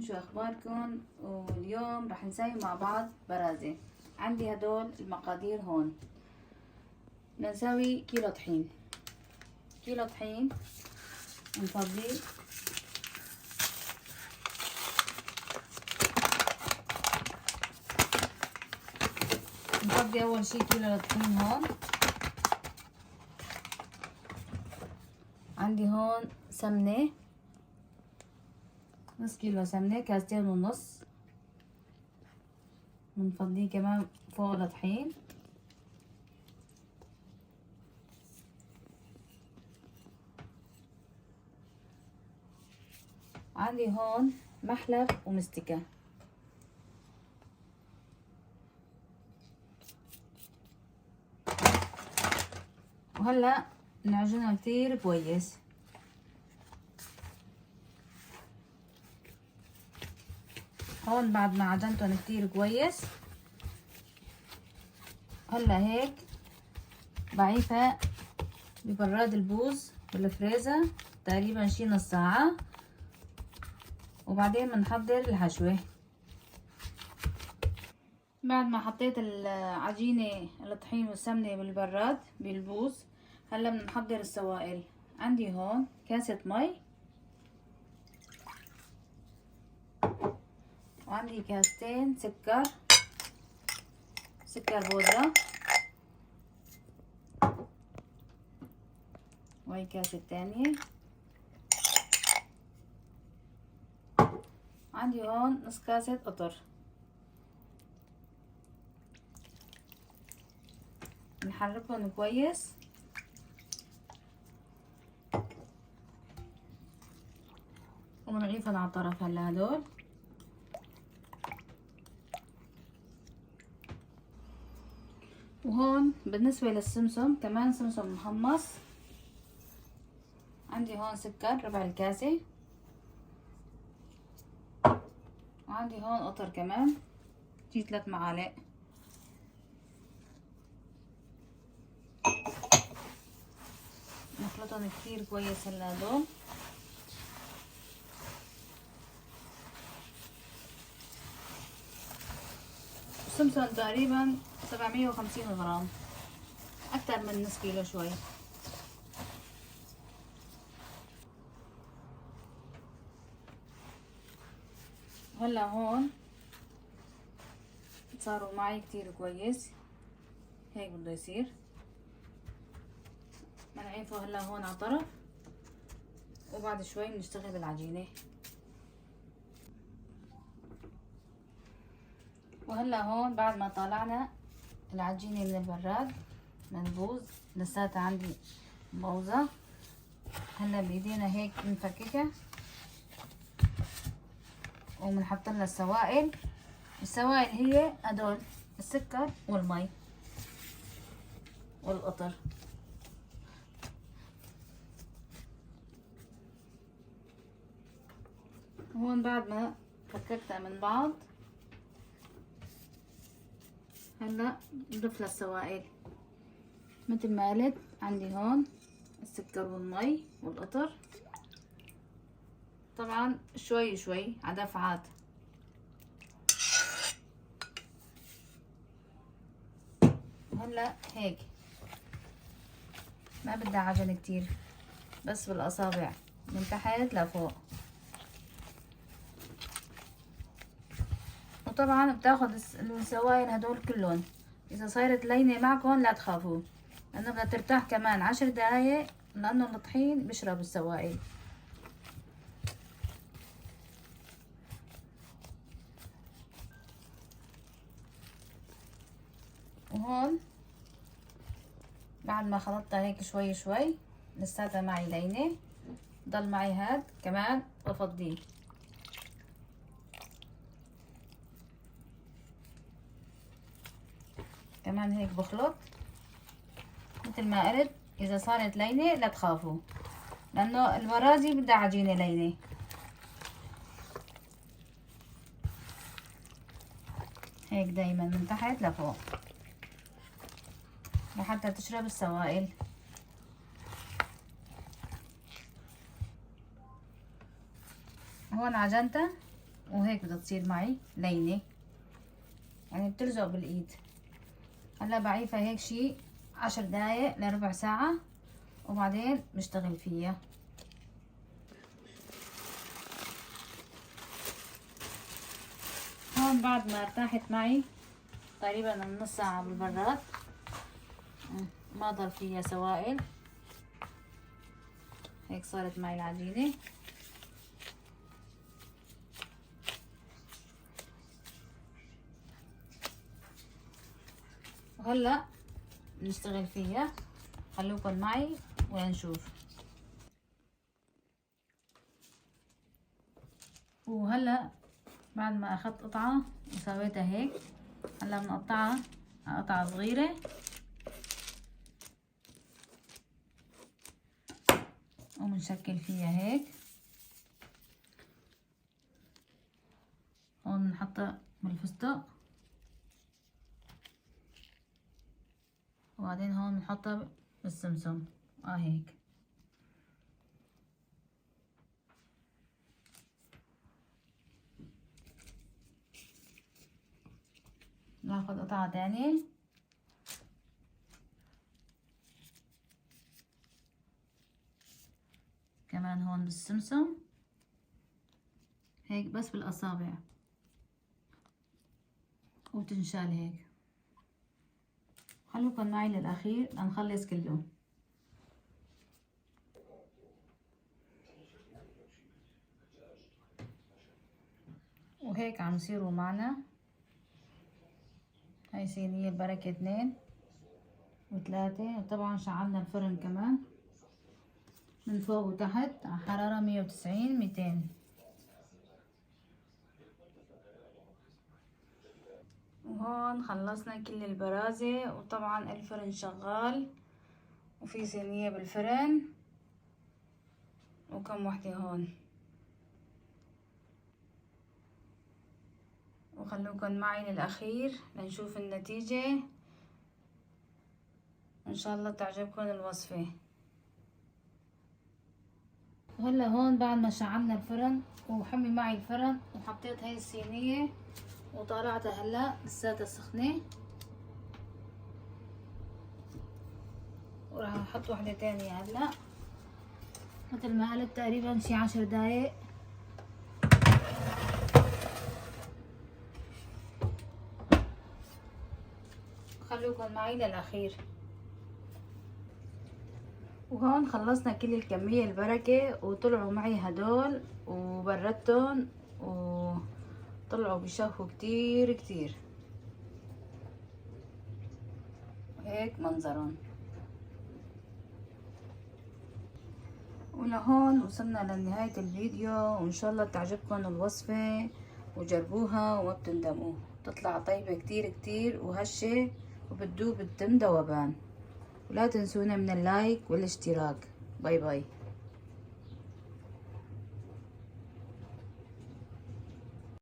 شو اخباركم؟ واليوم رح نسوي مع بعض برازة. عندي هدول المقادير هون. بدنا نسوي كيلو طحين. كيلو طحين نفضيه اول شي كيلو الطحين هون. عندي هون سمنة، نص كيلو سمنة، كاستين ونص. بنفضيه كمان فوق الطحين. عندي هون محلب ومستكة. وهلا نعجنها كتير كويس. هون بعد ما عجنتهم كتير كويس، هلا هيك بعيفها ببراد البوز بالفريزر تقريبا شي نص ساعة، وبعدين بنحضر الحشوة. بعد ما حطيت العجينة الطحين والسمنة بالبراد بالبوز، هلا بدنا نحضر السوائل. عندي هون كاسة مي، وعندي كاستين سكر بودرة، وهي كاسة تانية. عندي هون نص كاسة قطر. نحركهم كويس ونضيفهم على الطرف. هلا هدول وهون بالنسبة للسمسم كمان سمسم محمص. عندي هون سكر ربع الكاسة، وعندي هون قطر كمان شي 3 معالق. نخلطهم كتير كويس. هلا هدول السمسم تقريبا 750 غرام، اكتر من نص كيلو شوي. هلا هون صاروا معي كتير كويس. هيك بده يصير. بنعيفه هلا هون على طرف، وبعد شوي بنشتغل بالعجينة. وهلا هون بعد ما طلعنا العجينة من البراد من البوز، لساتها عندي بوظة. هلا بايدينا هيك بنفككها وبنحط لها السوائل. السوائل هي هدول السكر والمي والقطر. هون بعد ما فككتها من بعض، هلا بضيف لها السوائل مثل ما قلت. عندي هون السكر والمي والقطر، طبعا شوي شوي على دفعات. هلا هيك ما بدها عجن كتير، بس بالاصابع من تحت لفوق. وطبعا بتاخد السوائل هدول كلهم. اذا صارت لينة معكم لا تخافوا، لانه بدها ترتاح كمان 10 دقايق، لانه الطحين بيشرب السوائل. وهون بعد ما خلطتها هيك شوي شوي، لساتها معي لينة، ضل معي هاد كمان بفضيه. كمان هيك بخلط مثل ما قلت. اذا صارت لينة لا تخافوا، لانه البرازي بدها عجينة لينة. هيك دايما من تحت لفوق لحتى تشرب السوائل. هون عجنتها وهيك بدها تصير معي لينة، يعني بتلزق بالايد. هلا بعيفها هيك شي 10 دقايق لربع ساعة وبعدين بشتغل فيها. هون بعد ما ارتاحت معي تقريبا من نص ساعة بالبراد، ما ضل فيها سوائل، هيك صارت معي العجينة. وهلا بنشتغل فيها، خلوكن معي ونشوف. وهلا بعد ما اخذت قطعة وسويتها هيك، هلا بنقطعها قطعة صغيرة وبنشكل فيها هيك. هون بنحطها بالفستق، وبعدين هون بنحطها بالسمسم هيك. ناخد قطعة تانية كمان هون بالسمسم هيك، بس بالاصابع، وتنشال هيك. خلوكن معي للاخير لنخلص كله. وهيك عم يصيروا معنا. هاي صينية البركة 2 و3، وطبعا شعلنا الفرن كمان من فوق وتحت على حرارة 190 200. وهون خلصنا كل البرازة، وطبعا الفرن شغال، وفي صينية بالفرن وكم وحدة هون. وخلوكن معي للأخير لنشوف النتيجة، إن شاء الله تعجبكم الوصفة. وهلا هون بعد ما شعلنا الفرن وحمي معي الفرن، وحطيت هاي الصينية وطالعتها هلا لساتها سخنة، وراح احط وحدة تانية هلا مثل ما قلت تقريبا شي 10 دقايق. خلوكم معي للأخير. وهون خلصنا كل الكمية البركة، وطلعوا معي هدول وبردتهم وطلعوا بشهوا كتير كتير. وهيك منظرهم. ولهون وصلنا لنهاية الفيديو، وإن شاء الله تعجبكم الوصفة وجربوها وما بتندموا. تطلع طيبة كتير كتير وهشة، وبتدوب الدم ذوبان. ولا تنسونا من اللايك والاشتراك. باي باي.